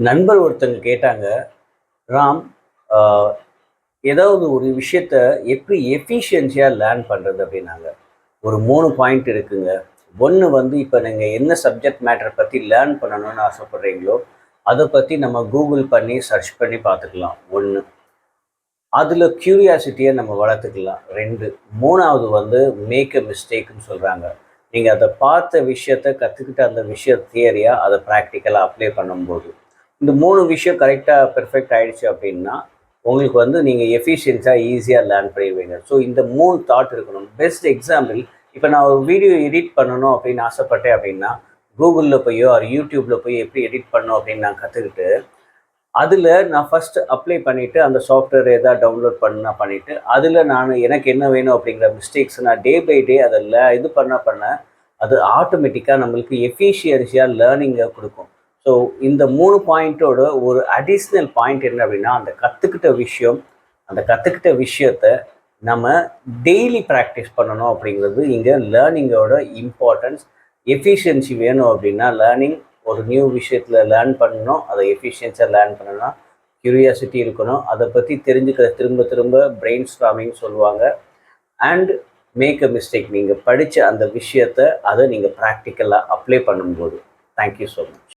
நண்பர் ஒருத்தங்க கேட்டாங்க, "ராம், அ ஏதாவது ஒரு விஷயத்த எப்படி எஃபிஷியன்சியா லேர்ன் பண்றது?" அப்படின்னாங்க. ஒரு 3 பாயிண்ட் இருக்குங்க. 1 வந்து இப்ப நீங்க என்ன சப்ஜெக்ட் மேட்டர் பத்தி லேர்ன் பண்ணணும்னு ஆசைப்படுறீங்களோ, அத பத்தி நம்ம கூகுள் பண்ணி சர்ச் பண்ணி பார்த்துக்கலாம் 1. அதுல கியூரியாசிட்டிய நம்ம வளர்த்துக்கலாம் 2. 3வது வந்து மேக் எ மிஸ்டேக்ன்னு சொல்றாங்க. நீங்க அத பார்த்த விஷயத்த கத்துக்கிட்ட அந்த விஷயம் தியரியா அத பிராக்டிகலா அப்ளை பண்ணும்போது. இந்த 3 விஷயம் கரெக்ட்டா பெர்ஃபெக்ட் ஆயிடுச்சு அப்படின்னா, உங்களுக்கு வந்து நீங்க எஃபிஷியன்ஸா ஈஸியா லேர்ன் பண்ணிருவீங்க. ஸோ இந்த 3 தாட் இருக்கணும். பெஸ்ட் எக்ஸாம்பிள், இப்ப நான் ஒரு வீடியோ எடிட் பண்ணணும் அப்படின்னு ஆசைப்பட்டேன் அப்படின்னா, கூகுள்ல போயோ ஆர் யூடியூப்ல போய் எப்படி எடிட் பண்ணணும் அப்படின்னு நான் கத்துக்கிட்டு, அதில நான் ஃபர்ஸ்ட் அப்ளை பண்ணிட்டு, அந்த சாஃப்ட்வேர் ஏதாவது டவுன்லோட் பண்ணா பண்ணிட்டு, அதில நானு எனக்கு என்ன வேணும் அப்படிங்கிற மிஸ்டேக்ஸ் நான் டே பை டே அதில இது பண்ண, அது ஆட்டோமேட்டிக்கா நம்மளுக்கு எஃபிஷியன்சியா லேர்னிங்க குடுக்கும். ஸோ இந்த 3 பாயிண்ட்டோட ஒரு அடிஷ்னல் பாயிண்ட் என்ன அப்படின்னா, அந்த கத்துக்கிட்ட விஷயத்த நம்ம டெய்லி பிராக்டிஸ் பண்ணணும் அப்படிங்கிறது இங்க லேர்னிங்கோட இம்பார்ட்டன்ஸ். எஃபிஷியன்சி வேணும் அப்படின்னா, ஒரு நியூ விஷயத்துல லேர்ன் பண்ணணும். அதை எஃபிஷியன்ஸியா லேர்ன் பண்ணணும்னா, கியூரியாசிட்டி இருக்கணும். அதை பத்தி தெரிஞ்சுக்க திரும்ப திரும்ப பிரெயின் ஸ்டார்மிங் சொல்லுவாங்க. And make a mistake. நீங்க படிச்ச அந்த விஷயத்த அதை நீங்க பிராக்டிக்கலா அப்ளை பண்ணும்போது. Thank you so much.